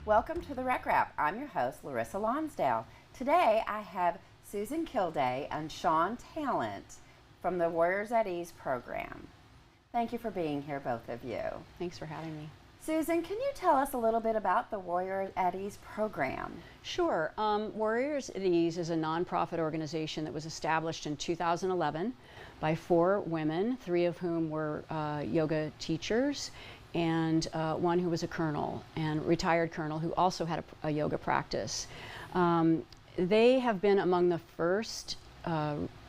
Welcome to the Rec Wrap. I'm your host, Larissa Lownsdale. Today I have Susan Kilday and Shawn Tallant from the Warriors at Ease program. Thank you for being here, both of you. Thanks for having me. Susan, can you tell us a little bit about the Warriors at Ease program? Sure. Warriors at Ease is a nonprofit organization that was established in 2011 by 4 women, 3 of whom were yoga teachers, and one who was a colonel, and retired colonel who also had a yoga practice. They have been among the first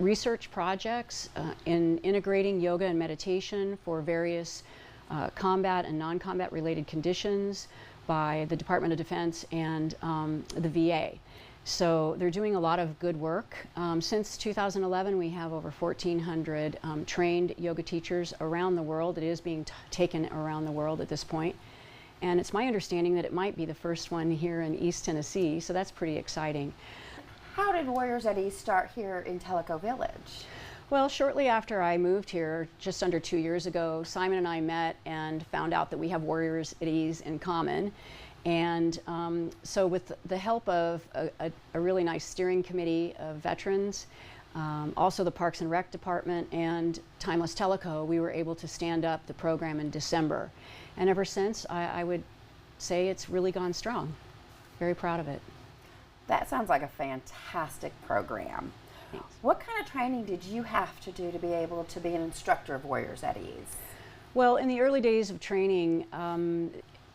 research projects in integrating yoga and meditation for various combat and non-combat related conditions by the Department of Defense and the VA. So they're doing a lot of good work. Since 2011, we have over 1,400 trained yoga teachers around the world. It is being taken around the world at this point. And it's my understanding that it might be the first one here in East Tennessee, so that's pretty exciting. How did Warriors at Ease start here in Tellico Village? Well, shortly after I moved here, just under 2 years ago, Simon and I met and found out that we have Warriors at Ease in common. And so with the help of a really nice steering committee of veterans, also the Parks and Rec Department and Timeless Tellico, we were able to stand up the program in December. And ever since, I would say it's really gone strong. Very proud of it. That sounds like a fantastic program. Thanks. What kind of training did you have to do to be able to be an instructor of Warriors at Ease? Well, in the early days of training,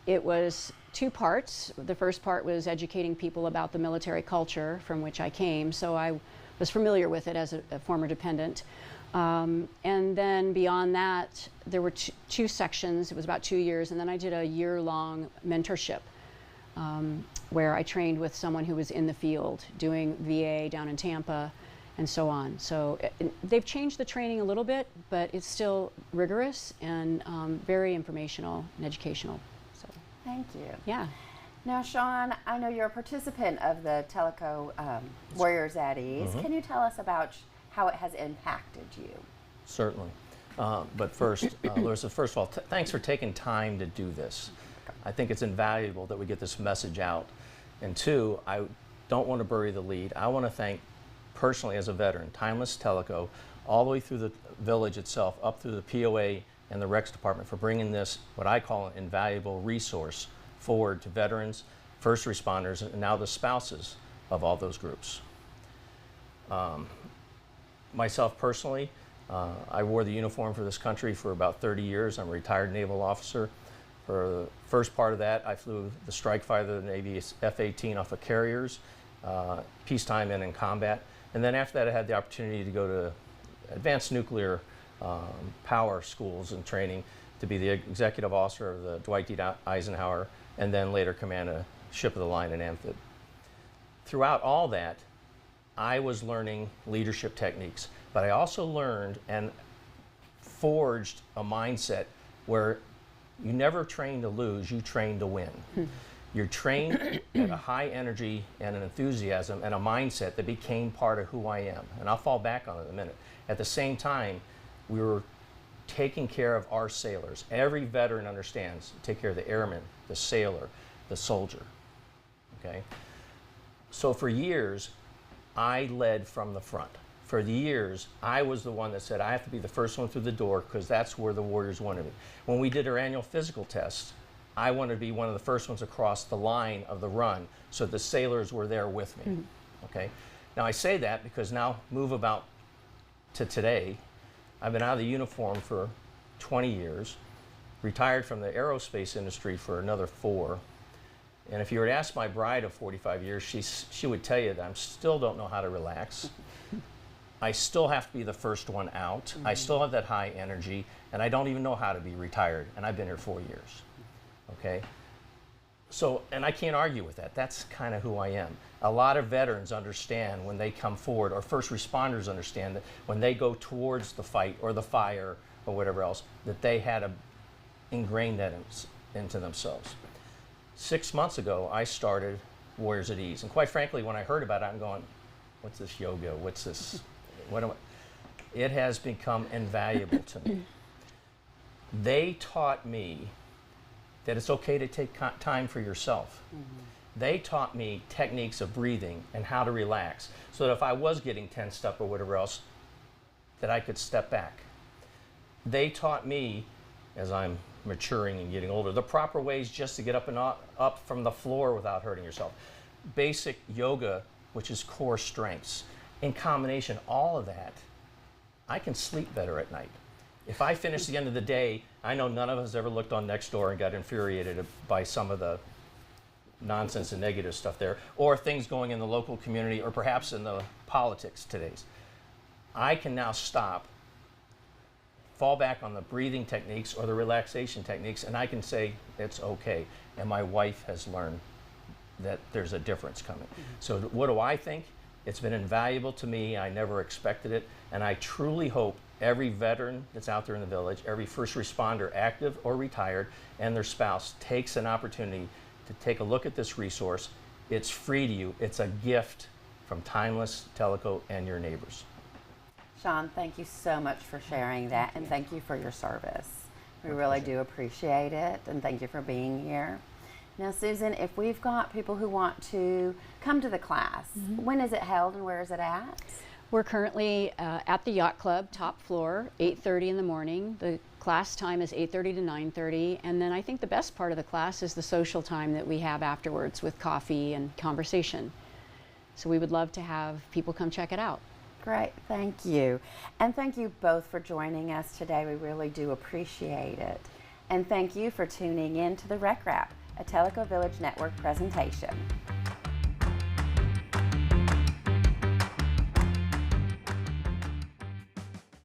it was 2 parts. The first part was educating people about the military culture from which I came, so I was familiar with it as a former dependent. And then beyond that, there were 2 sections. It was about 2 years, and then I did a year-long mentorship where I trained with someone who was in the field doing VA down in Tampa and so on. So they've changed the training a little bit, but it's still rigorous and very informational and educational. So. Thank you. Yeah. Now, Shawn, I know you're a participant of the Tellico Warriors at Ease. Can you tell us about how it has impacted you? Certainly. But first, Larissa, first of all, thanks for taking time to do this. I think it's invaluable that we get this message out. And 2, I don't want to bury the lead. I want to thank, personally as a veteran, Timeless Tellico, all the way through the village itself, up through the POA and the Recs Department for bringing this, what I call an invaluable resource, forward to veterans, first responders, and now the spouses of all those groups. Myself personally, I wore the uniform for this country for about 30 years. I'm a retired naval officer. For the first part of that, I flew the strike fighter of the Navy F-18 off of carriers, peacetime and in combat. And then after that, I had the opportunity to go to advanced nuclear power schools and training to be the executive officer of the Dwight D. Eisenhower, and then later command a ship of the line in Amphib. Throughout all that, I was learning leadership techniques, but I also learned and forged a mindset where you never train to lose, you train to win. You're trained at a high energy and an enthusiasm and a mindset that became part of who I am. And I'll fall back on it in a minute. At the same time, we were taking care of our sailors. Every veteran understands, take care of the airman, the sailor, the soldier, okay? So for years, I led from the front. For the years, I was the one that said, I have to be the first one through the door because that's where the Warriors wanted me. When we did our annual physical tests, I wanted to be one of the first ones across the line of the run so the sailors were there with me, okay? Now I say that because now move about to today. I've been out of the uniform for 20 years, retired from the aerospace industry for another 4. And if you were to ask my bride of 45 years, she would tell you that I still don't know how to relax. I still have to be the first one out. I still have that high energy, and I don't even know how to be retired, and I've been here 4 years, okay? So, and I can't argue with that. That's kind of who I am. A lot of veterans understand when they come forward, or first responders understand that when they go towards the fight or the fire or whatever else, that they had to ingrain that into themselves. 6 months ago, I started Warriors at Ease. And quite frankly, when I heard about it, I'm going, what's this yoga? What's this? What am I? It has become invaluable to me. They taught me that it's okay to take time for yourself. They taught me techniques of breathing and how to relax, so that if I was getting tensed up or whatever else, that I could step back. They taught me, as I'm maturing and getting older, the proper ways just to get up and up from the floor without hurting yourself. Basic yoga, which is core strengths. In combination, all of that, I can sleep better at night. If I finish the end of the day, I know none of us ever looked on Nextdoor and got infuriated by some of the nonsense and negative stuff there, or things going in the local community, or perhaps in the politics today. I can now stop, fall back on the breathing techniques or the relaxation techniques, and I can say it's okay. And my wife has learned that there's a difference coming. So what do I think? It's been invaluable to me. I never expected it, and I truly hope every veteran that's out there in the village, every first responder, active or retired, and their spouse takes an opportunity to take a look at this resource. It's free to you. It's a gift from Timeless Teleco and your neighbors. Shawn, thank you so much for sharing that, and thank you for your service. We really do appreciate it, and thank you for being here. Now, Susan, if we've got people who want to come to the class, when is it held and where is it at? We're currently at the Yacht Club, top floor, 8:30 in the morning. The class time is 8:30 to 9:30, and then I think the best part of the class is the social time that we have afterwards with coffee and conversation. So we would love to have people come check it out. Great, thank you. And thank you both for joining us today. We really do appreciate it. And thank you for tuning in to the Rec Wrap, a Teleco Village Network presentation.